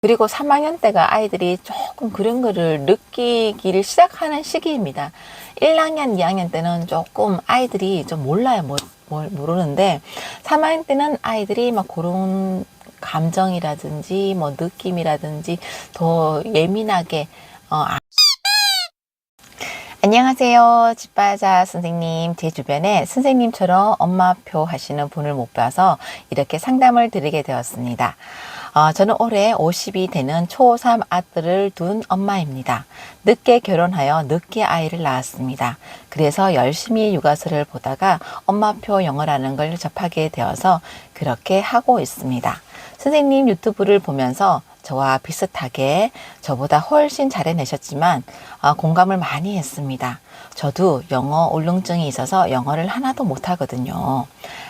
그리고 3학년 때가 아이들이 조금 그런 거를 느끼기를 시작하는 시기입니다. 1학년, 2학년 때는 조금 아이들이 좀 몰라요. 모르는데 3학년 때는 아이들이 막 그런 감정이라든지 뭐 느낌이라든지 더 예민하게 안녕하세요. 집바자 선생님. 제 주변에 선생님처럼 엄마표 하시는 분을 못 봐서 이렇게 상담을 드리게 되었습니다. 저는 올해 50이 되는 초3 아들을 둔 엄마입니다. 늦게 결혼하여 늦게 아이를 낳았습니다. 그래서 열심히 육아서를 보다가 엄마표 영어라는 걸 접하게 되어서 그렇게 하고 있습니다. 선생님 유튜브를 보면서 저와 비슷하게 저보다 훨씬 잘 해내셨지만 공감을 많이 했습니다. 저도 영어 울렁증이 있어서 영어를 하나도 못하거든요.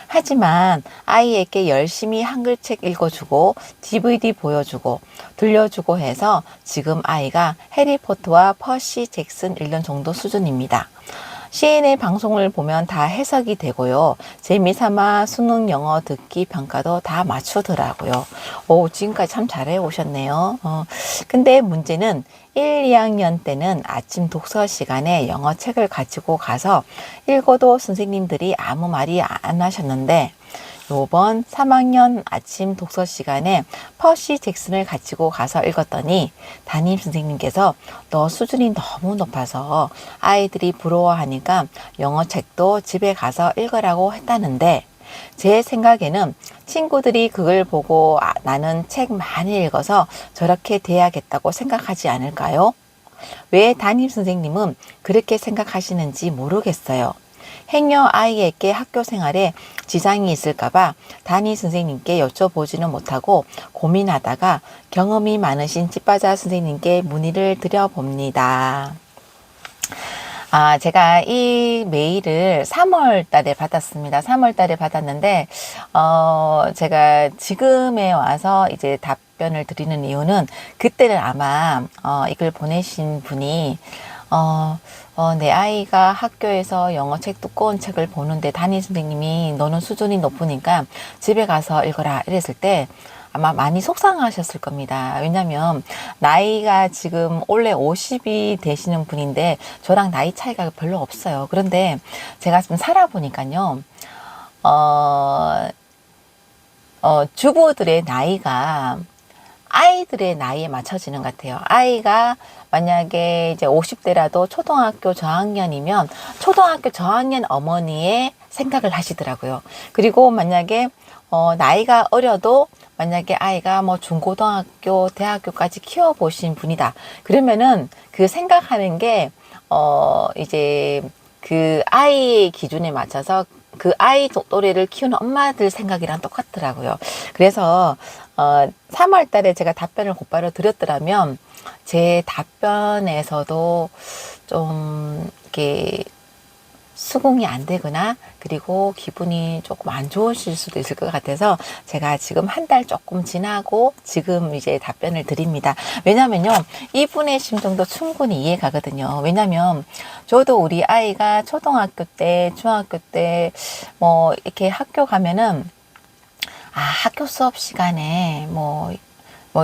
하지만 아이에게 열심히 한글책 읽어주고 DVD 보여주고 들려주고 해서 지금 아이가 해리포터와 퍼시 잭슨 읽는 정도 수준입니다. CN의 방송을 보면 다 해석이 되고요. 재미삼아 수능 영어 듣기 평가도 다 맞추더라고요. 지금까지 참 잘해 오셨네요. 근데 문제는 1, 2학년 때는 아침 독서 시간에 영어 책을 가지고 가서 읽어도 선생님들이 아무 말이 안 하셨는데 요번 3학년 아침 독서 시간에 퍼시 잭슨을 가지고 가서 읽었더니 담임 선생님께서 너 수준이 너무 높아서 아이들이 부러워하니까 영어 책도 집에 가서 읽으라고 했다는데 제 생각에는 친구들이 그걸 보고 나는 책 많이 읽어서 저렇게 돼야겠다고 생각하지 않을까요? 왜 담임 선생님은 그렇게 생각하시는지 모르겠어요. 행여 아이에게 학교 생활에 지장이 있을까봐 담임 선생님께 여쭤보지는 못하고 고민하다가 경험이 많으신 집바자 선생님께 문의를 드려봅니다. 제가 이 메일을 3월 달에 받았습니다. 3월 달에 받았는데, 제가 지금에 와서 이제 답변을 드리는 이유는 그때는 아마, 이걸 보내신 분이, 내 아이가 학교에서 영어책 두꺼운 책을 보는데 담임 선생님이 너는 수준이 높으니까 집에 가서 읽어라 이랬을 때 아마 많이 속상하셨을 겁니다. 왜냐면 나이가 지금 올해 50이 되시는 분인데 저랑 나이 차이가 별로 없어요. 그런데 제가 좀 살아보니까요. 주부들의 나이가 아이들의 나이에 맞춰지는 것 같아요. 아이가 만약에 이제 50대라도 초등학교 저학년이면 초등학교 저학년 어머니의 생각을 하시더라고요. 그리고 만약에 나이가 어려도 만약에 아이가 뭐 중고등학교, 대학교까지 키워보신 분이다. 그러면은 그 생각하는 게 이제 그 아이의 기준에 맞춰서 그 아이 또래를 키우는 엄마들 생각이랑 똑같더라고요. 그래서 3월 달에 제가 답변을 곧바로 드렸더라면 제 답변에서도 좀 이렇게 수긍이 안 되거나 그리고 기분이 조금 안 좋으실 수도 있을 것 같아서 제가 지금 한 달 조금 지나고 지금 이제 답변을 드립니다. 왜냐면요, 이분의 심정도 충분히 이해가거든요. 왜냐면 저도 우리 아이가 초등학교 때, 중학교 때 뭐 이렇게 학교 가면은 학교 수업 시간에 뭐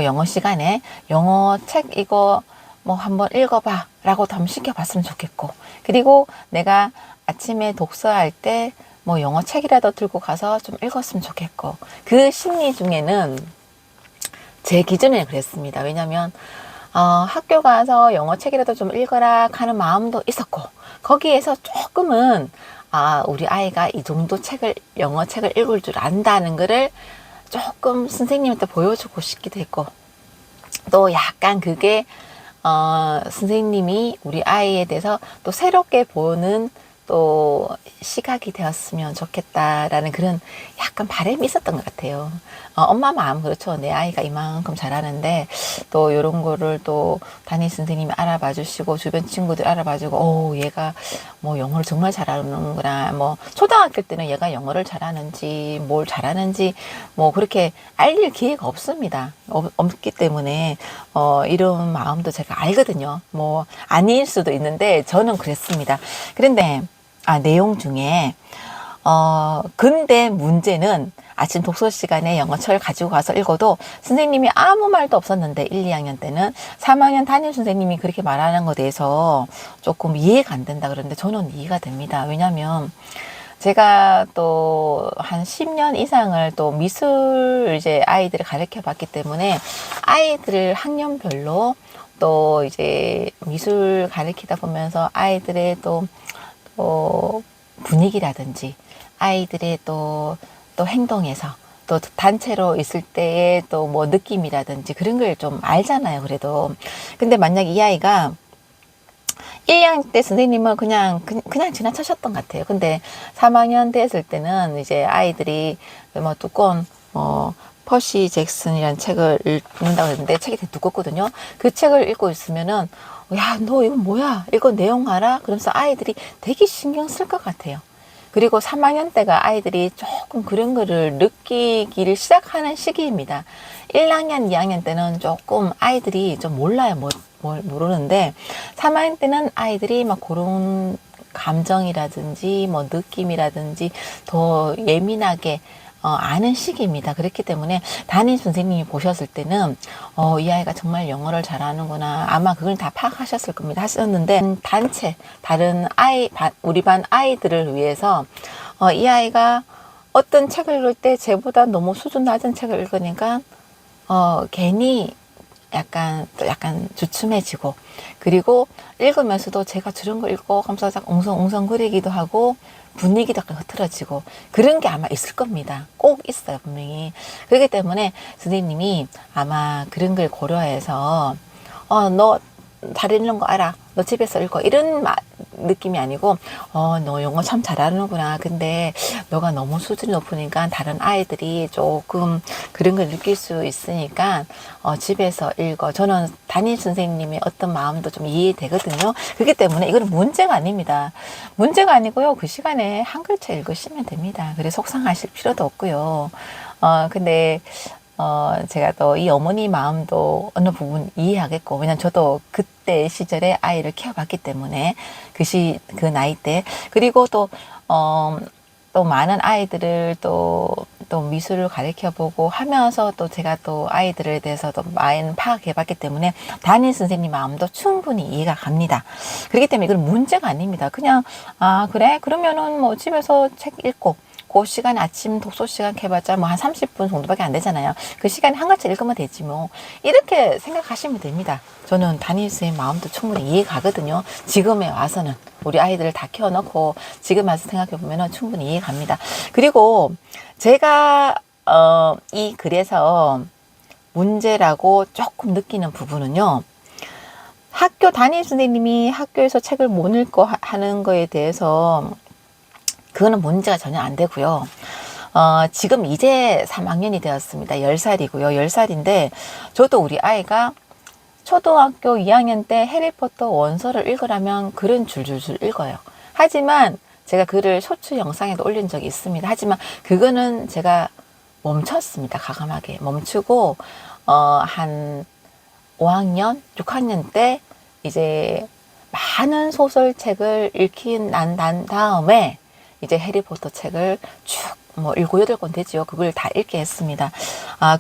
영어 시간에 영어 책 이거 뭐 한번 읽어봐 라고 좀 시켜봤으면 좋겠고, 그리고 내가 아침에 독서할 때 뭐 영어 책이라도 들고 가서 좀 읽었으면 좋겠고, 그 심리 중에는 제 기준에 그랬습니다. 왜냐면 학교 가서 영어 책이라도 좀 읽어라 하는 마음도 있었고, 거기에서 조금은 우리 아이가 이 정도 영어 책을 읽을 줄 안다는 거를 조금 선생님한테 보여주고 싶기도 했고, 또 약간 그게 선생님이 우리 아이에 대해서 또 새롭게 보는 또 시각이 되었으면 좋겠다라는 그런 약간 바람이 있었던 것 같아요. 엄마 마음 그렇죠. 내 아이가 이만큼 잘하는데 또 이런 거를 또 담임 선생님이 알아봐 주시고 주변 친구들 알아봐 주고 얘가 뭐 영어를 정말 잘하는구나. 뭐 초등학교 때는 얘가 영어를 잘하는지 뭘 잘하는지 뭐 그렇게 알릴 기회가 없습니다. 없기 때문에 이런 마음도 제가 알거든요. 뭐 아닐 수도 있는데 저는 그랬습니다. 그런데 내용 중에 근데 문제는 아침 독서 시간에 영어책을 가지고 가서 읽어도 선생님이 아무 말도 없었는데 1, 2학년 때는 3학년 담임 선생님이 그렇게 말하는 것에 대해서 조금 이해가 안 된다 그러는데 저는 이해가 됩니다. 왜냐하면 제가 또 한 10년 이상을 또 미술 이제 아이들을 가르쳐 봤기 때문에 아이들을 학년별로 또 이제 미술 가르치다 보면서 아이들의 또 분위기라든지 아이들의 또 행동에서 또 단체로 있을 때의 또 뭐 느낌이라든지 그런 걸 좀 알잖아요. 그래도. 근데 만약 이 아이가 1학년 때 선생님은 그냥 지나치셨던 것 같아요. 근데 3학년 됐을 때는 이제 아이들이 뭐 두꺼운 퍼시 잭슨이라는 책을 읽는다고 했는데 책이 되게 두껍거든요. 그 책을 읽고 있으면은 야, 너 이거 뭐야? 이거 내용 알아? 그러면서 아이들이 되게 신경 쓸 것 같아요. 그리고 3학년 때가 아이들이 조금 그런 거를 느끼기를 시작하는 시기입니다. 1학년, 2학년 때는 조금 아이들이 좀 몰라요. 뭘 모르는데 3학년 때는 아이들이 막 그런 감정이라든지 뭐 느낌이라든지 더 예민하게 아는 시기입니다. 그렇기 때문에 담임 선생님이 보셨을 때는 이 아이가 정말 영어를 잘하는구나. 아마 그걸 다 파악하셨을 겁니다. 하셨는데 단체 다른 우리 반 아이들을 위해서 이 아이가 어떤 책을 읽을 때 쟤보다 너무 수준 낮은 책을 읽으니까 괜히 약간 주춤해지고 그리고 읽으면서도 제가 저런 거 읽고 하면서 웅성웅성거리기도 하고 분위기도 약간 흐트러지고 그런 게 아마 있을 겁니다. 꼭 있어요, 분명히. 그렇기 때문에 선생님이 아마 그런 걸 고려해서 너 잘 읽는 거 알아? 너 집에서 읽어. 이런 느낌이 아니고 너 영어 참 잘하는구나. 근데 너가 너무 수준이 높으니까 다른 아이들이 조금 그런 걸 느낄 수 있으니까 집에서 읽어. 저는 담임 선생님의 어떤 마음도 좀 이해되거든요. 그렇기 때문에 이건 문제가 아닙니다. 문제가 아니고요. 그 시간에 한 글자 읽으시면 됩니다. 그래 속상하실 필요도 없고요. 근데 제가 또 이 어머니 마음도 어느 부분 이해하겠고, 왜냐면 저도 그때 시절에 아이를 키워봤기 때문에, 그 나이 때. 그리고 또 많은 아이들을 또 미술을 가르쳐보고 하면서 또 제가 또 아이들에 대해서 도 많이 파악해봤기 때문에 담임 선생님 마음도 충분히 이해가 갑니다. 그렇기 때문에 이건 문제가 아닙니다. 그냥, 그래? 그러면은 뭐 집에서 책 읽고, 그 시간 아침 독서 시간 해봤자 뭐 한 30분 정도밖에 안 되잖아요. 그 시간에 한 글자 읽으면 되지 뭐. 이렇게 생각하시면 됩니다. 저는 담임 선생님 마음도 충분히 이해가거든요. 지금에 와서는 우리 아이들을 다 키워놓고 지금 와서 생각해보면 충분히 이해갑니다. 그리고 제가 이 글에서 문제라고 조금 느끼는 부분은요. 학교 담임 선생님이 학교에서 책을 못 읽고 하는 거에 대해서 그거는 문제가 전혀 안 되고요. 지금 이제 3학년이 되었습니다. 10살이고요. 10살인데 저도 우리 아이가 초등학교 2학년 때 해리포터 원서를 읽으라면 글은 줄줄줄 읽어요. 하지만 제가 글을 쇼츠 영상에도 올린 적이 있습니다. 하지만 그거는 제가 멈췄습니다. 과감하게 멈추고 한 5학년, 6학년 때 이제 많은 소설책을 읽힌 난 다음에 이제 해리포터 책을 쭉 뭐 7, 8권 되지요. 그걸 다 읽게 했습니다.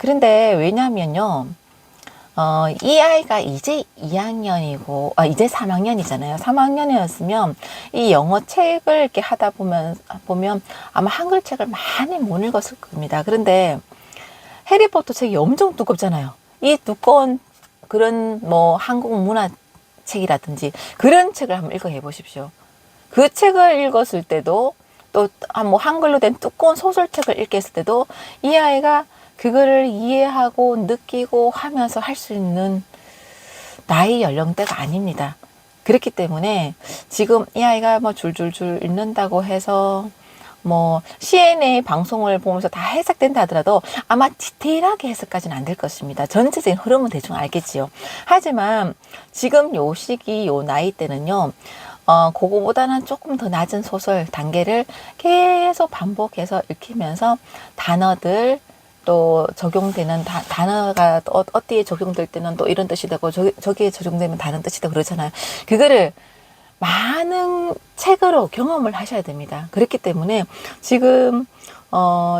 그런데 왜냐면요. 이 아이가 이제 2학년이고, 이제 3학년이잖아요. 3학년이었으면 이 영어 책을 이렇게 하다 보면 아마 한글 책을 많이 못 읽었을 겁니다. 그런데 해리포터 책이 엄청 두껍잖아요. 이 두꺼운 그런 뭐 한국 문화 책이라든지 그런 책을 한번 읽어 보십시오. 그 책을 읽었을 때도 또 뭐 한글로 된 두꺼운 소설책을 읽게 했을 때도 이 아이가 그거를 이해하고 느끼고 하면서 할 수 있는 나이 연령대가 아닙니다. 그렇기 때문에 지금 이 아이가 뭐 줄줄줄 읽는다고 해서 뭐 CNA 방송을 보면서 다 해석된다 하더라도 아마 디테일하게 해석까지는 안 될 것입니다. 전체적인 흐름은 대충 알겠지요. 하지만 지금 요 시기 요 나이 때는요. 그거보다는 조금 더 낮은 소설 단계를 계속 반복해서 읽히면서 단어들 또 적용되는 단어가 어디에 적용될 때는 또 이런 뜻이 되고 저기에 적용되면 다른 뜻이 되고 그러잖아요. 그거를 많은 책으로 경험을 하셔야 됩니다. 그렇기 때문에 지금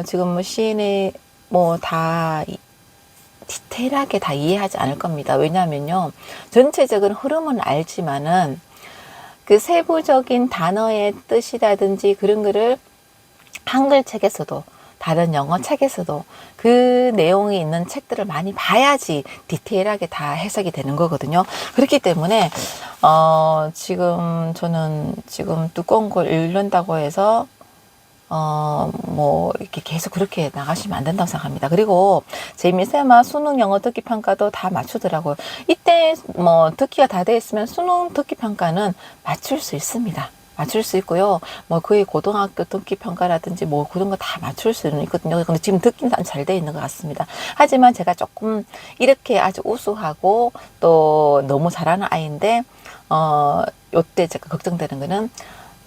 지금 시인의 다 디테일하게 다 이해하지 않을 겁니다. 왜냐하면요, 전체적인 흐름은 알지만은 그 세부적인 단어의 뜻이라든지 그런 거를 한글 책에서도 다른 영어 책에서도 그 내용이 있는 책들을 많이 봐야지 디테일하게 다 해석이 되는 거거든요. 그렇기 때문에 지금 저는 지금 두꺼운 걸 읽는다고 해서 이렇게 계속 그렇게 나가시면 안 된다고 생각합니다. 그리고 재미세마 수능 영어 듣기 평가도 다 맞추더라고요. 이때 듣기가 다 돼 있으면 수능 듣기 평가는 맞출 수 있습니다. 맞출 수 있고요. 거의 고등학교 듣기 평가라든지 그런 거 다 맞출 수는 있거든요. 근데 지금 듣기는 잘 돼 있는 것 같습니다. 하지만 제가 조금 이렇게 아주 우수하고 또 너무 잘하는 아이인데, 요때 제가 걱정되는 거는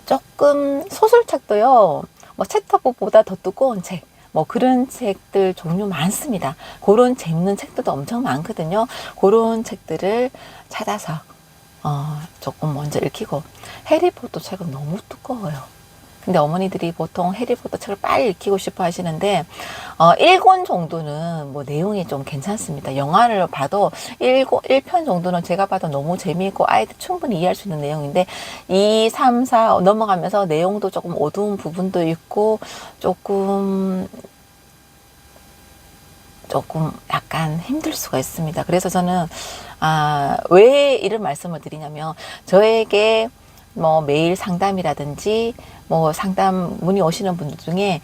조금 소설책도요. 챕터북보다 더 두꺼운 책, 그런 책들 종류 많습니다. 그런 재밌는 책들도 엄청 많거든요. 그런 책들을 찾아서 조금 먼저 읽히고, 해리포터 책은 너무 두꺼워요. 근데 어머니들이 보통 해리포터 책을 빨리 읽히고 싶어 하시는데 1권 정도는 내용이 좀 괜찮습니다. 영화를 봐도 1편 정도는 제가 봐도 너무 재미있고 아이들 충분히 이해할 수 있는 내용인데 2, 3, 4 넘어가면서 내용도 조금 어두운 부분도 있고 조금 약간 힘들 수가 있습니다. 그래서 저는 왜 이런 말씀을 드리냐면, 저에게 매일 상담이라든지 상담 문의 오시는 분들 중에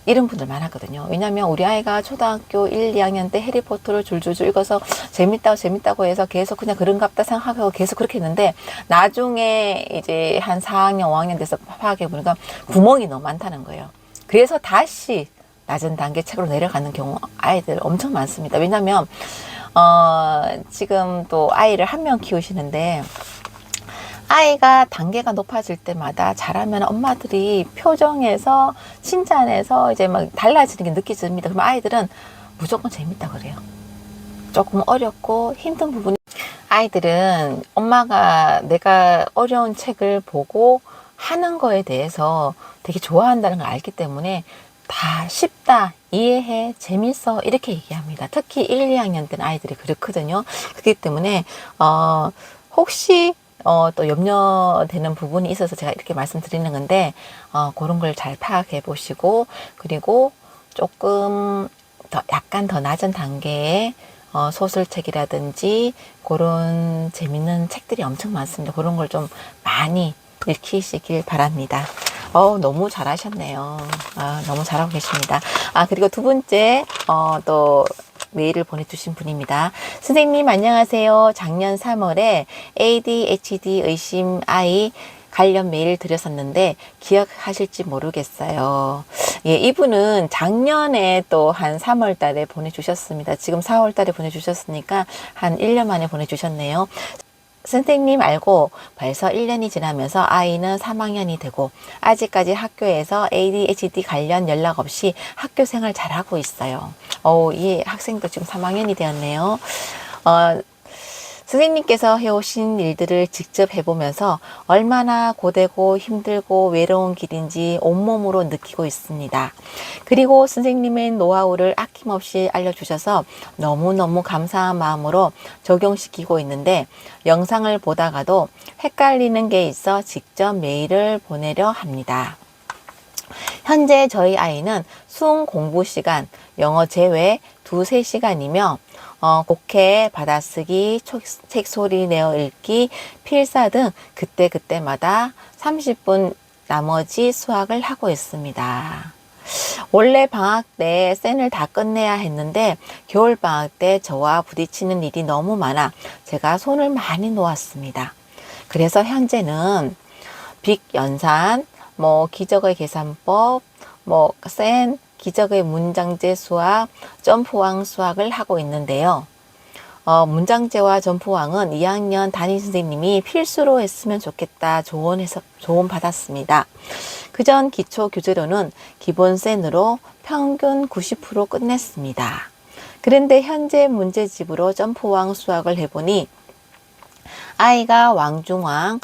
이런 분들 많았거든요. 왜냐면 우리 아이가 초등학교 1, 2학년 때 해리포터를 줄줄줄 읽어서 재밌다고 해서 계속 그냥 그런갑다 생각하고 계속 그렇게 했는데, 나중에 이제 한 4학년, 5학년 돼서 파악해 보니까 구멍이 너무 많다는 거예요. 그래서 다시 낮은 단계 책으로 내려가는 경우 아이들 엄청 많습니다. 왜냐면 지금 또 아이를 한 명 키우시는데, 아이가 단계가 높아질 때마다 잘하면 엄마들이 표정에서 칭찬에서 이제 달라지는 게 느껴집니다. 그러면 아이들은 무조건 재밌다 그래요. 조금 어렵고 힘든 부분이, 아이들은 엄마가 내가 어려운 책을 보고 하는 거에 대해서 되게 좋아한다는 걸 알기 때문에 다 쉽다, 이해해, 재밌어 이렇게 얘기합니다. 특히 1, 2학년 때는 아이들이 그렇거든요. 그렇기 때문에 혹시 또 염려되는 부분이 있어서 제가 이렇게 말씀드리는 건데, 그런 걸 잘 파악해 보시고, 그리고 조금 약간 더 낮은 단계의 소설책이라든지 그런 재밌는 책들이 엄청 많습니다. 그런 걸 좀 많이 읽히시길 바랍니다. 너무 잘하셨네요. 너무 잘하고 계십니다. 그리고 두 번째, 또 메일을 보내주신 분입니다. 선생님 안녕하세요. 작년 3월에 ADHD 의심 아이 관련 메일을 드렸었는데 기억하실지 모르겠어요. 예, 이분은 작년에 또 한 3월 달에 보내주셨습니다. 지금 4월 달에 보내주셨으니까 한 1년 만에 보내주셨네요. 선생님 알고 벌써 1년이 지나면서 아이는 3학년이 되고 아직까지 학교에서 ADHD 관련 연락 없이 학교 생활 잘하고 있어요. 이 학생도 지금 3학년이 되었네요. 선생님께서 해오신 일들을 직접 해보면서 얼마나 고되고 힘들고 외로운 길인지 온몸으로 느끼고 있습니다. 그리고 선생님의 노하우를 아낌없이 알려주셔서 너무너무 감사한 마음으로 적용시키고 있는데, 영상을 보다가도 헷갈리는 게 있어 직접 메일을 보내려 합니다. 현재 저희 아이는 수능 공부 시간, 영어 제외 2-3시간이며 곡해, 받아쓰기, 책 소리 내어 읽기, 필사 등 그때그때마다 30분 나머지 수학을 하고 있습니다. 원래 방학 때 센을 다 끝내야 했는데 겨울 방학 때 저와 부딪히는 일이 너무 많아 제가 손을 많이 놓았습니다. 그래서 현재는 빅 연산, 기적의 계산법, 센, 기적의 문장제 수학, 점프왕 수학을 하고 있는데요. 문장제와 점프왕은 2학년 담임 선생님이 필수로 했으면 좋겠다 조언 받았습니다. 그전 기초 교재로는 기본 센으로 평균 90% 끝냈습니다. 그런데 현재 문제집으로 점프왕 수학을 해보니 아이가 왕중왕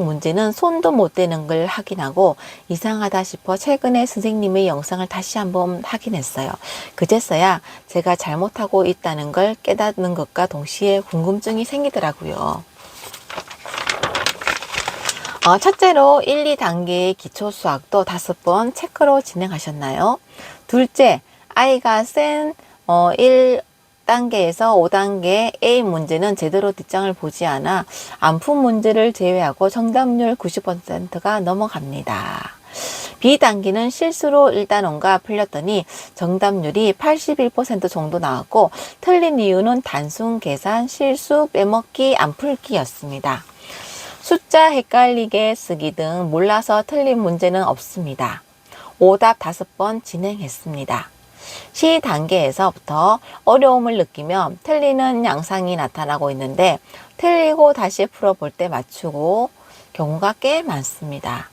문제는 손도 못 대는 걸 확인하고 이상하다 싶어 최근에 선생님의 영상을 다시 한번 확인했어요. 그제서야 제가 잘못하고 있다는 걸 깨닫는 것과 동시에 궁금증이 생기더라고요. 첫째로 1, 2단계의 기초수학도 5번 체크로 진행하셨나요? 둘째, 아이가 센 1단계에서 5단계 A 문제는 제대로 뒷장을 보지 않아 안푼 문제를 제외하고 정답률 90%가 넘어갑니다. B단계는 실수로 1단원과 풀렸더니 정답률이 81% 정도 나왔고 틀린 이유는 단순 계산, 실수, 빼먹기, 안 풀기였습니다. 숫자 헷갈리게 쓰기 등 몰라서 틀린 문제는 없습니다. 오답 5번 진행했습니다. C 단계에서부터 어려움을 느끼며 틀리는 양상이 나타나고 있는데 틀리고 다시 풀어볼 때 맞추고 경우가 꽤 많습니다.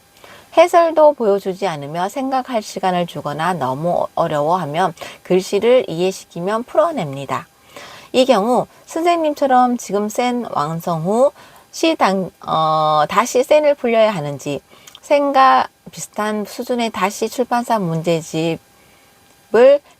해설도 보여주지 않으며 생각할 시간을 주거나 너무 어려워하면 글씨를 이해시키면 풀어냅니다. 이 경우 선생님처럼 지금 센 완성 후 다시 센을 풀려야 하는지, 센과 비슷한 수준의 다시 출판사 문제집을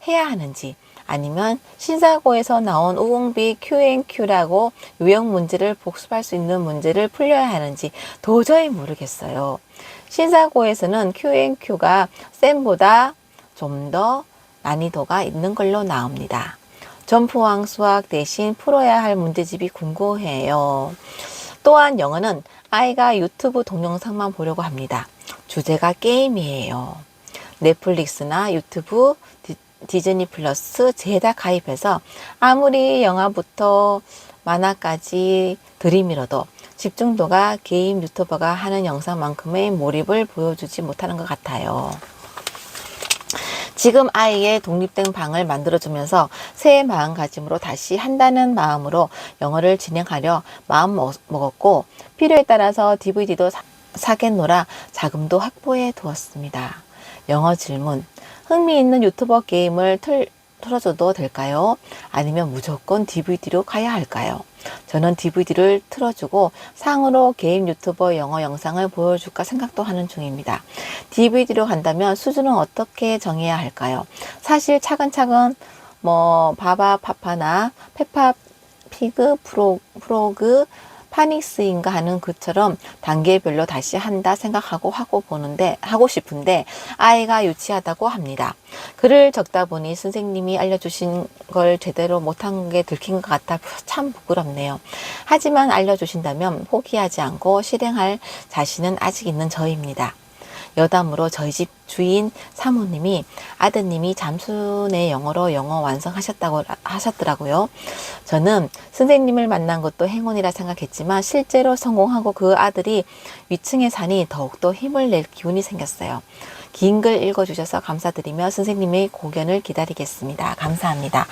해야 하는지, 아니면 신사고에서 나온 우공비 Q&Q라고 유형 문제를 복습할 수 있는 문제를 풀려야 하는지 도저히 모르겠어요. 신사고에서는 Q&Q가 센보다 좀 더 난이도가 있는 걸로 나옵니다. 점프왕 수학 대신 풀어야 할 문제집이 궁금해요. 또한 영어는 아이가 유튜브 동영상만 보려고 합니다. 주제가 게임이에요. 넷플릭스나 유튜브, 디즈니 플러스 죄다 가입해서 아무리 영화부터 만화까지 들이밀어도 집중도가 게임 유튜버가 하는 영상만큼의 몰입을 보여주지 못하는 것 같아요. 지금 아이의 독립된 방을 만들어주면서 새 마음가짐으로 다시 한다는 마음으로 영어를 진행하려 마음 먹었고 필요에 따라서 DVD도 사겠노라 자금도 확보해 두었습니다. 영어 질문. 흥미있는 유튜버 게임을 틀어줘도 될까요? 아니면 무조건 DVD로 가야 할까요? 저는 DVD를 틀어주고 상으로 게임 유튜버 영어 영상을 보여줄까 생각도 하는 중입니다. DVD로 간다면 수준은 어떻게 정해야 할까요? 사실 차근차근 바바파파나 페파피그 프로그 파닉스인가 하는 그처럼 단계별로 다시 한다 생각하고 하고 싶은데 아이가 유치하다고 합니다. 글을 적다 보니 선생님이 알려주신 걸 제대로 못한 게 들킨 것 같아 참 부끄럽네요. 하지만 알려주신다면 포기하지 않고 실행할 자신은 아직 있는 저입니다. 여담으로 저희 집 주인 사모님이 아드님이 잠수내 영어로 영어 하셨더라고요. 저는 선생님을 만난 것도 행운이라 생각했지만 실제로 성공하고 그 아들이 위층에 사니 더욱더 힘을 낼 기운이 생겼어요. 긴 글 읽어주셔서 감사드리며 선생님의 고견을 기다리겠습니다. 감사합니다.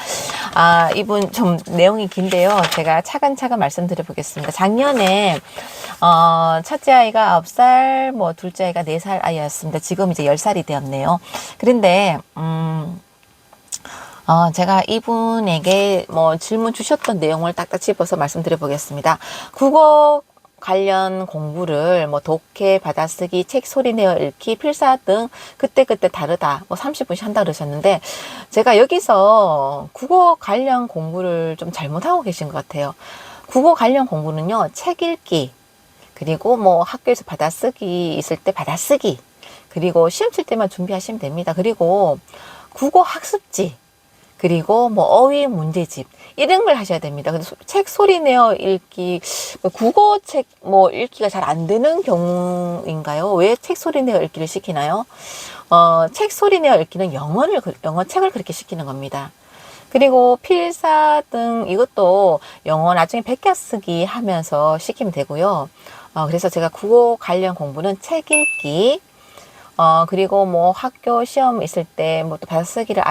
이분 좀 내용이 긴데요. 제가 차근차근 말씀드려 보겠습니다. 작년에 첫째 아이가 9살, 둘째 아이가 4살 아이였습니다. 지금 이제 10살이 되었네요. 그런데 제가 이분에게 질문 주셨던 내용을 딱딱 집어서 말씀드려 보겠습니다. 국어 관련 공부를 독해, 받아쓰기, 책 소리내어 읽기, 필사 등 그때그때 다르다 30분씩 한다 그러셨는데 제가 여기서 국어 관련 공부를 좀 잘못하고 계신 것 같아요. 국어 관련 공부는요, 책 읽기, 그리고 학교에서 받아쓰기 있을 때 받아쓰기, 그리고 시험 칠 때만 준비하시면 됩니다. 그리고 국어 학습지, 그리고 어휘 문제집 이런 걸 하셔야 됩니다. 근데 책 소리 내어 읽기, 국어책 읽기가 잘 안 되는 경우인가요? 왜 책 소리 내어 읽기를 시키나요? 책 소리 내어 읽기는 영어 책을 그렇게 시키는 겁니다. 그리고 필사 등 이것도 영어 나중에 베껴쓰기 하면서 시키면 되고요. 그래서 제가 국어 관련 공부는 책 읽기, 그리고 학교 시험 있을 때 또 받아쓰기를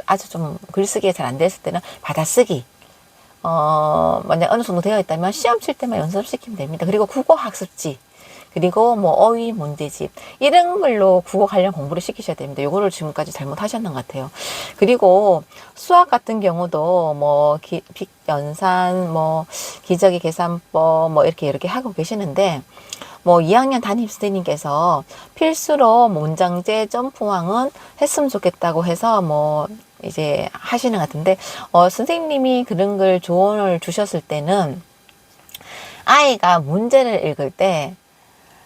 아주 좀 글쓰기가 잘 안 됐을 때는 받아쓰기, 만약 어느 정도 되어 있다면 시험 칠 때만 연습시키면 됩니다. 그리고 국어 학습지, 그리고 어휘 문제집 이런 걸로 국어 관련 공부를 시키셔야 됩니다. 요거를 지금까지 잘못하셨는 것 같아요. 그리고 수학 같은 경우도 연산, 뭐 기저귀 계산법 뭐 이렇게 하고 계시는데, 뭐 2학년 담임 선생님께서 필수로 문장제 점프왕은 했으면 좋겠다고 해서 뭐 이제 하시는 것 같은데, 선생님이 그런 걸 조언을 주셨을 때는 아이가 문제를 읽을 때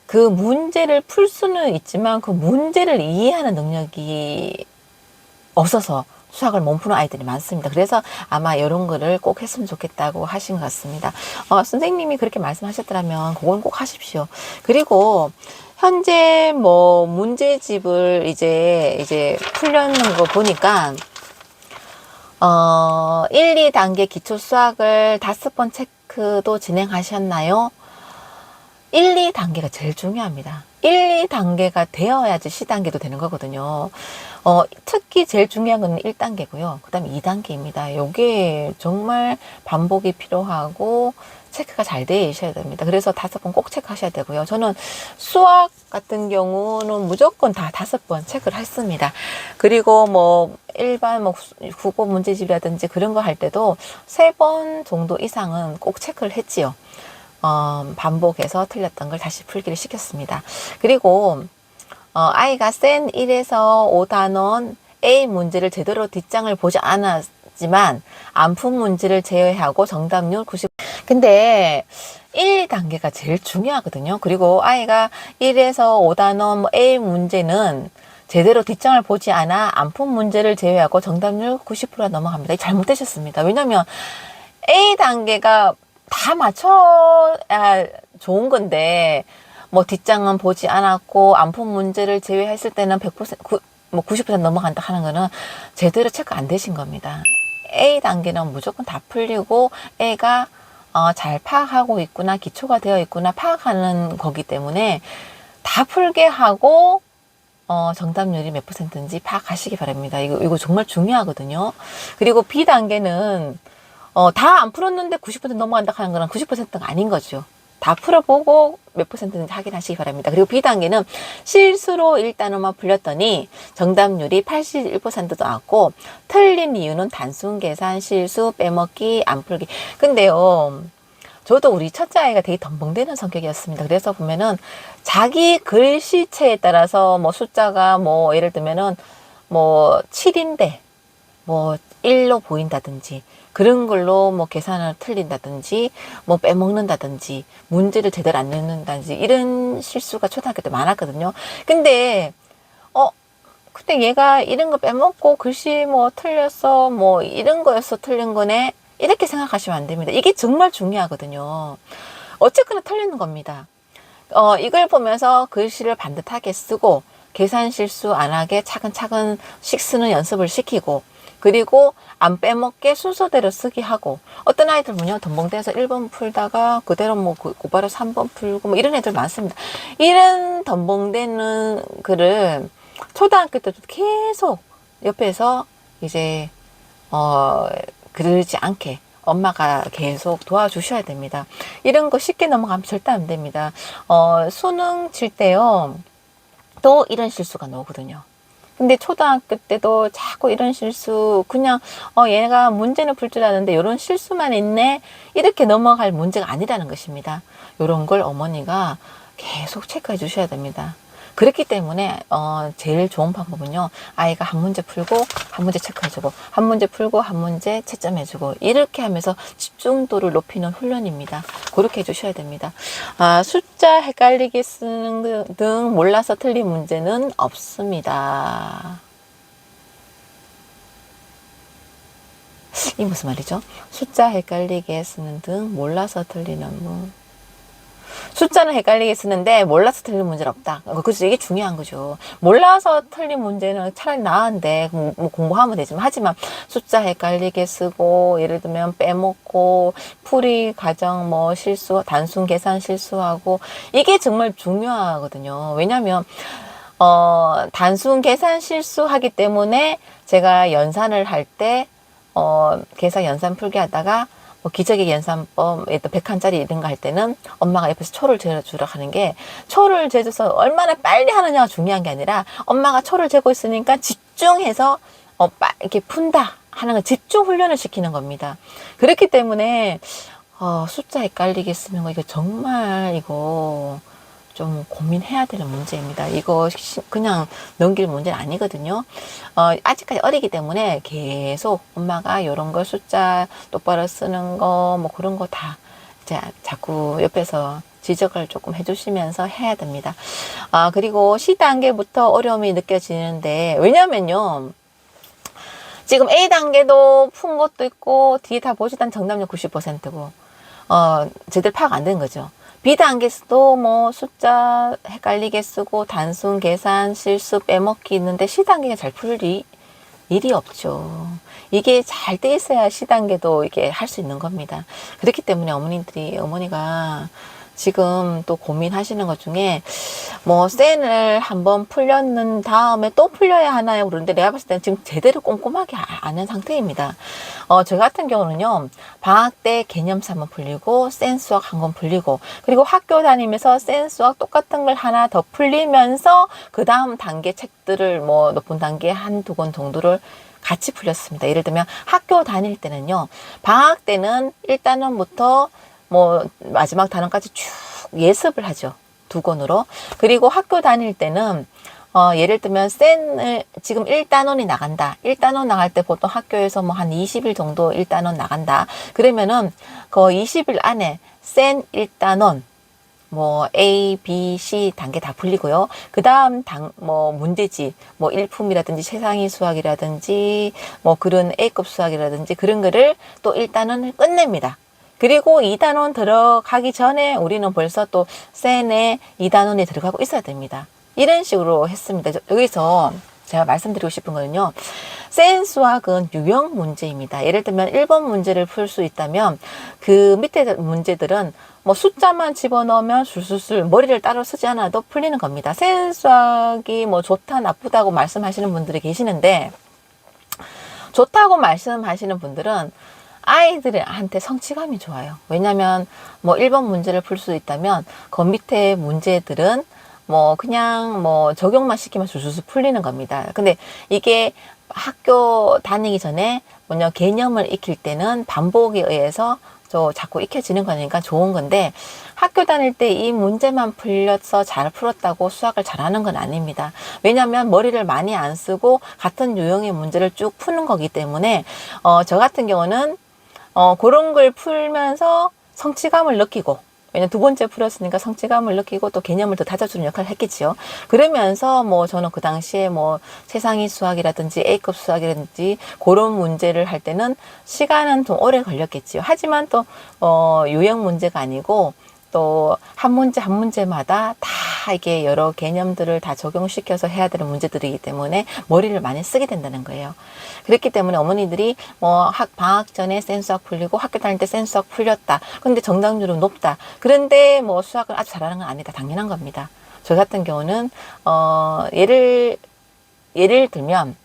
그 문제를 풀 수는 있지만 그 문제를 이해하는 능력이 없어서 수학을 못 푸는 아이들이 많습니다. 그래서 아마 이런 거를 꼭 했으면 좋겠다고 하신 것 같습니다. 선생님이 그렇게 말씀하셨더라면 그건 꼭 하십시오. 그리고 현재 뭐 문제집을 이제 풀려는 거 보니까 1, 2단계 기초 수학을 5번 체크도 진행하셨나요? 1, 2단계가 제일 중요합니다. 1, 2단계가 되어야지 C단계도 되는 거거든요. 특히 제일 중요한 건 1단계고요. 그 다음에 2단계입니다. 요게 정말 반복이 필요하고 체크가 잘 되셔야 됩니다. 그래서 5번 꼭 체크하셔야 되고요. 저는 수학 같은 경우는 무조건 다 5번 체크를 했습니다. 그리고 뭐 일반 뭐 국어 문제집이라든지 그런 거 할 때도 3번 정도 이상은 꼭 체크를 했지요. 반복해서 틀렸던 걸 다시 풀기를 시켰습니다. 그리고 아이가 센 1에서 5단원 A 문제를 제대로 뒷장을 보지 않았지만 안 푼 문제를 제외하고 정답률 90. 근데 1단계가 제일 중요하거든요. 그리고 아이가 1에서 5단원 A 문제는 제대로 뒷장을 보지 않아 안 푼 문제를 제외하고 정답률 90%가 넘어갑니다. 잘못되셨습니다. 왜냐면 A단계가 다 맞춰야 좋은 건데, 뭐 뒷장은 보지 않았고 안 푼 문제를 제외했을 때는 100%, 뭐 90% 넘어간다 하는 거는 제대로 체크 안 되신 겁니다. A단계는 무조건 다 풀리고 애가 잘 파악하고 있구나, 기초가 되어 있구나 파악하는 거기 때문에 다 풀게 하고 정답률이 몇 %인지 파악하시기 바랍니다. 이거 정말 중요하거든요. 그리고 B단계는 다 안 풀었는데 90% 넘어간다 하는 거는 90%가 아닌 거죠. 다 풀어보고 몇 %인지 확인하시기 바랍니다. 그리고 B단계는 실수로 1단원만 풀렸더니 정답률이 81%도 나왔고, 틀린 이유는 단순 계산, 실수, 빼먹기, 안 풀기. 근데요, 저도 우리 첫째 아이가 되게 덤벙대는 성격이었습니다. 그래서 보면은 자기 글씨체에 따라서 뭐 숫자가 뭐 예를 들면은 뭐 7인데 뭐 1로 보인다든지 그런 걸로 뭐 계산을 틀린다든지 뭐 빼먹는다든지 문제를 제대로 안 내는다든지 이런 실수가 초등학교 때 많았거든요. 근데 얘가 이런 거 빼먹고 글씨 뭐 틀렸어 뭐 이런 거였어 틀린 거네 이렇게 생각하시면 안 됩니다. 이게 정말 중요하거든요. 어쨌거나 틀리는 겁니다. 이걸 보면서 글씨를 반듯하게 쓰고 계산 실수 안 하게 차근차근씩 쓰는 연습을 시키고, 그리고 안 빼먹게 순서대로 쓰기 하고, 어떤 아이들 뭐냐 덤벙대서 1번 풀다가 그대로 뭐 곧바로 3번 풀고 뭐 이런 애들 많습니다. 이런 덤벙대는 글을 초등학교 때도 계속 옆에서 이제 그러지 않게 엄마가 계속 도와주셔야 됩니다. 이런 거 쉽게 넘어가면 절대 안 됩니다. 수능 칠 때요 또 이런 실수가 나오거든요. 근데 초등학교 때도 자꾸 이런 실수, 그냥 얘가 문제는 풀 줄 아는데 이런 실수만 있네 이렇게 넘어갈 문제가 아니라는 것입니다. 이런 걸 어머니가 계속 체크해 주셔야 됩니다. 그렇기 때문에 제일 좋은 방법은요, 아이가 한 문제 풀고 한 문제 체크해주고 한 문제 풀고 한 문제 채점해주고 이렇게 하면서 집중도를 높이는 훈련입니다. 그렇게 해주셔야 됩니다. 숫자 헷갈리게 쓰는 등 몰라서 틀린 문제는 없습니다. 이 무슨 말이죠? 숫자 헷갈리게 쓰는 등 몰라서 틀리는 문. 숫자는 헷갈리게 쓰는데 몰라서 틀린 문제는 없다. 그래서 이게 중요한 거죠. 몰라서 틀린 문제는 차라리 나은데 뭐 공부하면 되지만, 하지만 숫자 헷갈리게 쓰고 예를 들면 빼먹고 풀이 과정 뭐 실수, 단순 계산 실수하고 이게 정말 중요하거든요. 왜냐하면 단순 계산 실수하기 때문에 제가 연산을 할 때 계산 연산 풀기 하다가 뭐 기저귀 연산법, 100칸짜리 이런 거 할 때는 엄마가 옆에서 초를 재주라 하는 게, 초를 재줘서 얼마나 빨리 하느냐가 중요한 게 아니라 엄마가 초를 재고 있으니까 집중해서 이렇게 푼다 하는 건 집중 훈련을 시키는 겁니다. 그렇기 때문에 숫자 헷갈리게 쓰는 거 이거 정말 이거 좀 고민해야 되는 문제입니다. 이거 그냥 넘길 문제는 아니거든요. 아직까지 어리기 때문에 계속 엄마가 이런 거 숫자 똑바로 쓰는 거 뭐 그런 거 다 이제 자꾸 옆에서 지적을 조금 해주시면서 해야 됩니다. 그리고 C단계부터 어려움이 느껴지는데, 왜냐면요. 지금 A단계도 푼 것도 있고, 뒤에 다 보시던 정답률 90%고, 제대로 파악 안 된 거죠. B단계에서도 뭐 숫자 헷갈리게 쓰고, 단순 계산, 실수 빼먹기 있는데, C단계가 잘 풀 일이 없죠. 이게 잘 돼 있어야 C단계도 이게 할 수 있는 겁니다. 그렇기 때문에 어머니가 지금 또 고민하시는 것 중에 뭐 센을 한번 풀렸는 다음에 또 풀려야 하나요? 그런데 내가 봤을 때는 지금 제대로 꼼꼼하게 아는 상태입니다. 저 같은 경우는요, 방학 때 개념사 한번 풀리고 센 수학 한 번 풀리고, 그리고 학교 다니면서 센 수학 똑같은 걸 하나 더 풀리면서 그 다음 단계 책들을 뭐 높은 단계 한두 권 정도를 같이 풀렸습니다. 예를 들면 학교 다닐 때는요, 방학 때는 1단원부터 뭐 마지막 단원까지 쭉 예습을 하죠. 2권으로. 그리고 학교 다닐 때는 예를 들면 센을 지금 1단원이 나간다. 1단원 나갈 때 보통 학교에서 뭐 한 20일 정도 1단원 나간다. 그러면은 그 20일 안에 센 1단원 뭐 A, B, C 단계 다 풀리고요. 그 다음 뭐 문제집, 뭐 일품이라든지 최상위 수학이라든지 뭐 그런 A급 수학이라든지 그런 거를 또 1단원을 끝냅니다. 그리고 2단원 들어가기 전에 우리는 벌써 또 센에 2단원에 들어가고 있어야 됩니다. 이런 식으로 했습니다. 여기서 제가 말씀드리고 싶은 거는요, 센 수학은 유형 문제입니다. 예를 들면 1번 문제를 풀 수 있다면 그 밑에 문제들은 뭐 숫자만 집어넣으면 술술술 머리를 따로 쓰지 않아도 풀리는 겁니다. 센 수학이 뭐 좋다 나쁘다고 말씀하시는 분들이 계시는데, 좋다고 말씀하시는 분들은 아이들한테 성취감이 좋아요. 왜냐면 뭐 1번 문제를 풀 수 있다면 그 밑에 문제들은 뭐 그냥 뭐 적용만 시키면 술술술 풀리는 겁니다. 근데 이게 학교 다니기 전에 뭐냐 개념을 익힐 때는 반복에 의해서 자꾸 익혀지는 거니까 좋은 건데, 학교 다닐 때 이 문제만 풀려서 잘 풀었다고 수학을 잘하는 건 아닙니다. 왜냐하면 머리를 많이 안 쓰고 같은 유형의 문제를 쭉 푸는 거기 때문에 저 같은 경우는 그런 걸 풀면서 성취감을 느끼고, 왜냐면 2번째 풀었으니까 성취감을 느끼고 또 개념을 더 다져주는 역할을 했겠지요. 그러면서 뭐 저는 그 당시에 뭐 최상위 수학이라든지 A급 수학이라든지 그런 문제를 할 때는 시간은 좀 오래 걸렸겠지요. 하지만 또 유형 문제가 아니고 또 한 문제 한 문제마다 다 이게 여러 개념들을 다 적용시켜서 해야 되는 문제들이기 때문에 머리를 많이 쓰게 된다는 거예요. 그렇기 때문에 어머니들이 뭐 방학 전에 센 수학 풀리고 학교 다닐 때 센 수학 풀렸다. 근데 정답률은 높다. 그런데 뭐 수학을 아주 잘하는 건 아니다. 당연한 겁니다. 저 같은 경우는 예를 들면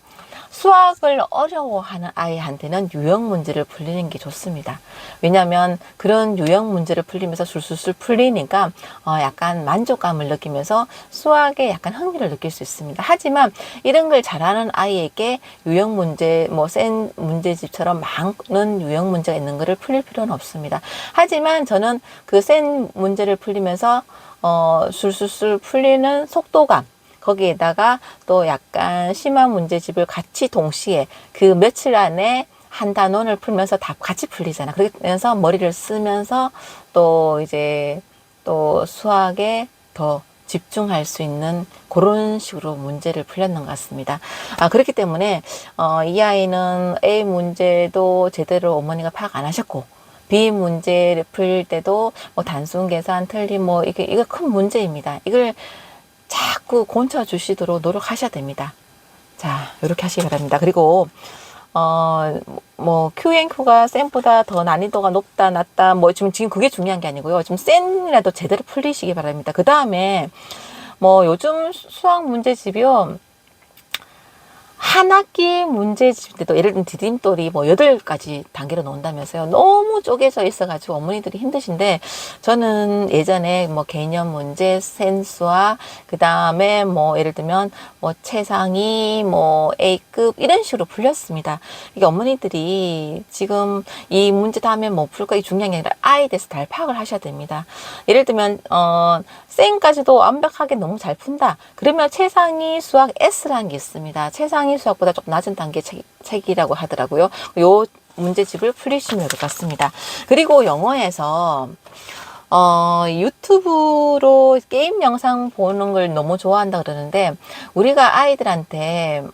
수학을 어려워하는 아이한테는 유형 문제를 풀리는 게 좋습니다. 왜냐하면 그런 유형 문제를 풀리면서 술술술 풀리니까 약간 만족감을 느끼면서 수학에 약간 흥미를 느낄 수 있습니다. 하지만 이런 걸 잘하는 아이에게 유형 문제, 뭐 센 문제집처럼 많은 유형 문제가 있는 것을 풀릴 필요는 없습니다. 하지만 저는 그 센 문제를 풀리면서 술술술 풀리는 속도감, 거기에다가 또 약간 심한 문제집을 같이 동시에 그 며칠 안에 한 단원을 풀면서 다 같이 풀리잖아. 그러면서 머리를 쓰면서 또 이제 또 수학에 더 집중할 수 있는 그런 식으로 문제를 풀렸는 것 같습니다. 그렇기 때문에 이 아이는 A 문제도 제대로 어머니가 파악 안 하셨고, B 문제를 풀 때도 뭐 단순 계산 틀림 뭐 이게 큰 문제입니다. 이걸 자꾸 고쳐 주시도록 노력하셔야 됩니다. 자, 이렇게 하시기 바랍니다. 그리고 뭐 Q&Q가 센보다 더 난이도가 높다 낮다 뭐 지금 그게 중요한 게 아니고요. 좀 센이라도 제대로 풀리시기 바랍니다. 그 다음에 뭐 요즘 수학 문제집이요, 한 학기 문제집인데도 예를 들면 디딤돌이 뭐 8가지 단계로 나온다면서요. 너무 쪼개져 있어가지고 어머니들이 힘드신데, 저는 예전에 뭐 개념 문제, 센수와 그 다음에 뭐 예를 들면 뭐 최상위, 뭐 A급 이런 식으로 풀렸습니다. 이게 어머니들이 지금 이 문제 다음에 뭐 풀까 이 중요한 게 아니라 아이에 대해서 잘 파악을 하셔야 됩니다. 예를 들면 쌤까지도 완벽하게 너무 잘 푼다. 그러면 최상위 수학 S라는 게 있습니다. 최상위 수학보다 조금 낮은 단계 책이라고 하더라고요. 요 문제집을 풀리시면 될 것 같습니다. 그리고 영어에서 유튜브로 게임 영상 보는 걸 너무 좋아한다 그러는데, 우리가 아이들한테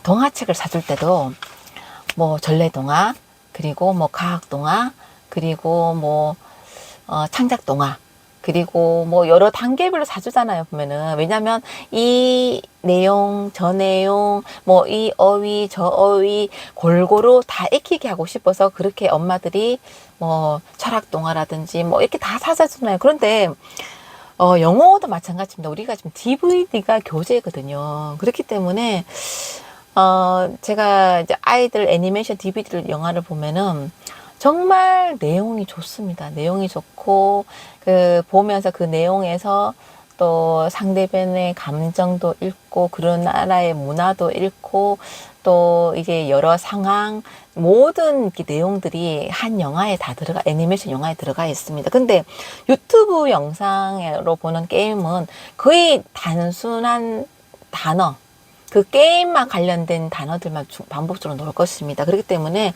동화책을 사줄 때도 뭐 전래동화, 그리고 뭐 과학동화, 그리고 뭐 창작동화, 그리고 뭐 여러 단계별로 사주잖아요, 보면은. 왜냐면 이 내용, 저 내용, 뭐 이 어휘, 저 어휘 골고루 다 익히게 하고 싶어서 그렇게 엄마들이 뭐 철학동화라든지 뭐 이렇게 다 사주잖아요. 그런데 영어도 마찬가지입니다. 우리가 지금 DVD가 교재거든요. 그렇기 때문에 제가 이제 아이들 애니메이션 DVD를 영화를 보면은 정말 내용이 좋습니다. 내용이 좋고, 보면서 그 내용에서 또 상대편의 감정도 읽고, 그런 나라의 문화도 읽고, 또 이게 여러 상황, 모든 내용들이 한 영화에 다 애니메이션 영화에 들어가 있습니다. 근데 유튜브 영상으로 보는 게임은 거의 단순한 단어, 그 게임만 관련된 단어들만 반복적으로 나올 것입니다. 그렇기 때문에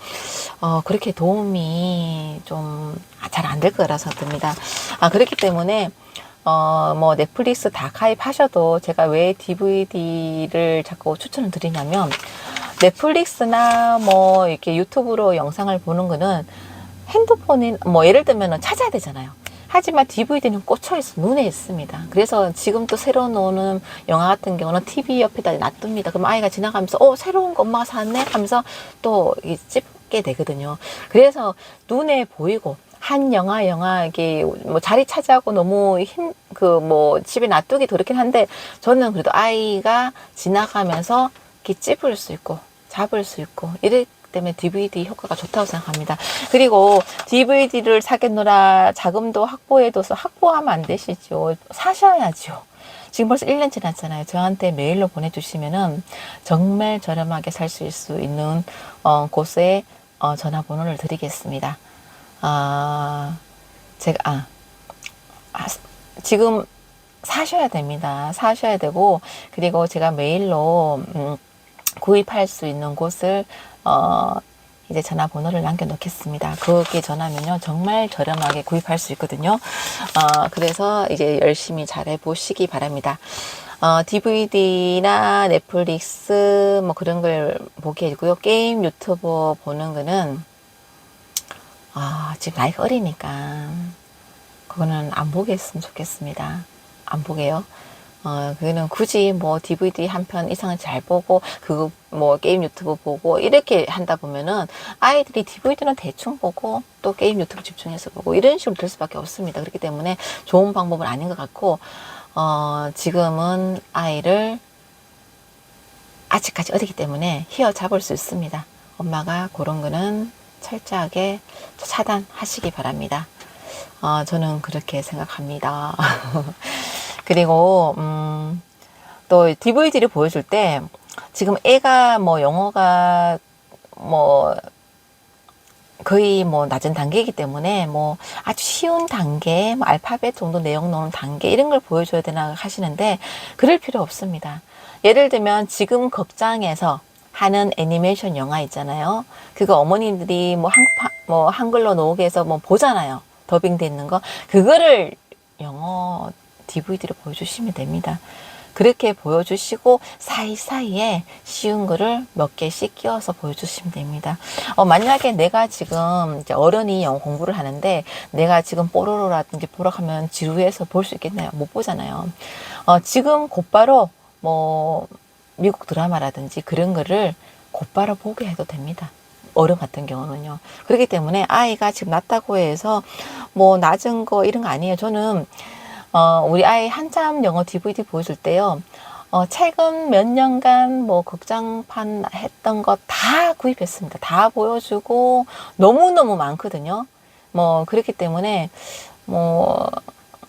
그렇게 도움이 좀 잘 안 될 거라서 듭니다. 그렇기 때문에 뭐 넷플릭스 다 가입하셔도 제가 왜 DVD를 자꾸 추천을 드리냐면, 넷플릭스나 뭐 이렇게 유튜브로 영상을 보는 거는 핸드폰인 뭐 예를 들면 찾아야 되잖아요. 하지만 DVD는 꽂혀 있어 눈에 있습니다. 그래서 지금 또 새로 나오는 영화 같은 경우는 TV 옆에다 놔둡니다. 그럼 아이가 지나가면서 새로운 거 엄마가 샀네 하면서 또 찝게 되거든요. 그래서 눈에 보이고 한 영화 이게 뭐 자리 차지하고 너무 뭐 집에 놔두기 그렇긴 한데, 저는 그래도 아이가 지나가면서 이렇게 찝을 수 있고 잡을 수 있고 이렇기 때문에 DVD 효과가 좋다고 생각합니다. 그리고 DVD를 사겠노라 자금도 확보해둬서 확보하면 안 되시죠. 사셔야죠. 지금 벌써 1년 지났잖아요. 저한테 메일로 보내주시면은 정말 저렴하게 살 수 있는 곳에 전화번호를 드리겠습니다. 제가 지금 사셔야 됩니다. 사셔야 되고, 그리고 제가 메일로 구입할 수 있는 곳을 이제 전화번호를 남겨놓겠습니다. 거기에 전화하면요 정말 저렴하게 구입할 수 있거든요. 그래서 이제 열심히 잘 해보시기 바랍니다. DVD나 넷플릭스 뭐 그런 걸 보게 해주고요. 게임 유튜버 보는 거는 지금 나이가 어리니까 그거는 안 보게 했으면 좋겠습니다. 안 보게요. 그거는 굳이 뭐 DVD 한 편 이상은 잘 보고, 그거 뭐 게임 유튜브 보고, 이렇게 한다 보면은 아이들이 DVD는 대충 보고, 또 게임 유튜브 집중해서 보고, 이런 식으로 될 수밖에 없습니다. 그렇기 때문에 좋은 방법은 아닌 것 같고, 지금은 아이를 아직까지 어리기 때문에 휘어잡을 수 있습니다. 엄마가 그런 거는 철저하게 차단하시기 바랍니다. 저는 그렇게 생각합니다. 그리고 또 DVD를 보여줄 때 지금 애가 뭐 영어가 뭐 거의 뭐 낮은 단계이기 때문에 뭐 아주 쉬운 단계, 뭐 알파벳 정도 내용 나오는 단계 이런 걸 보여줘야 되나 하시는데, 그럴 필요 없습니다. 예를 들면 지금 극장에서 하는 애니메이션 영화 있잖아요. 그거 어머님들이 뭐 한글로 나오게 해서 뭐 보잖아요. 더빙돼 있는 거. 그거를 영어 DVD로 보여주시면 됩니다. 그렇게 보여주시고 사이사이에 쉬운 거를 몇 개씩 끼워서 보여주시면 됩니다. 만약에 내가 지금 이제 어른이 영어 공부를 하는데 내가 지금 뽀로로라든지 보러 가면 지루해서 볼 수 있겠나요? 못 보잖아요. 지금 곧바로 뭐 미국 드라마라든지 그런 거를 곧바로 보게 해도 됩니다. 어른 같은 경우는요. 그렇기 때문에 아이가 지금 낮다고 해서 뭐 낮은 거 이런 거 아니에요. 저는 우리 아이 한참 영어 DVD 보여줄 때요. 최근 몇 년간 뭐 극장판 했던 거 다 구입했습니다. 다 보여주고 너무너무 많거든요. 뭐 그렇기 때문에 뭐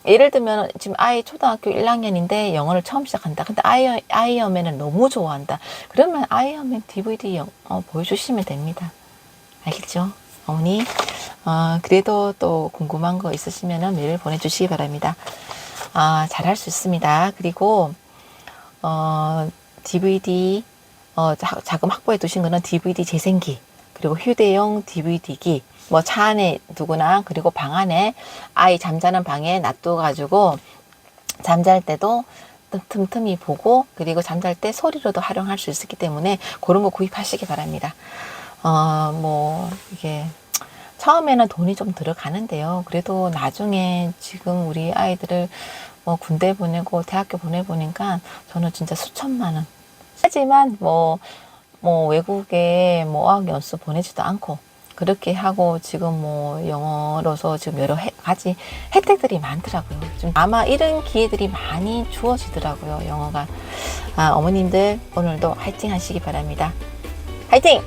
예를 들면 지금 아이 초등학교 1학년인데 영어를 처음 시작한다. 근데 아이언맨을 너무 좋아한다. 그러면 아이언맨 DVD 보여주시면 됩니다. 알겠죠? 어머니. 그래도 또 궁금한 거 있으시면 메일 보내주시기 바랍니다. 잘할 수 있습니다. 그리고 DVD 자금 확보해 두신 거는 DVD 재생기, 그리고 휴대용 DVD기, 뭐 차 안에 두거나 그리고 방 안에 아이 잠자는 방에 놔둬가지고 잠잘 때도 틈틈이 보고, 그리고 잠잘 때 소리로도 활용할 수 있기 때문에 그런 거 구입하시기 바랍니다. 뭐 이게 처음에는 돈이 좀 들어가는데요. 그래도 나중에 지금 우리 아이들을 뭐 군대 보내고 대학교 보내보니까 저는 진짜 수천만 원. 하지만 뭐 외국에 뭐 어학연수 보내지도 않고 그렇게 하고 지금 뭐 영어로서 지금 여러 가지 혜택들이 많더라고요. 좀 아마 이런 기회들이 많이 주어지더라고요. 영어가. 어머님들 오늘도 화이팅 하시기 바랍니다. 화이팅!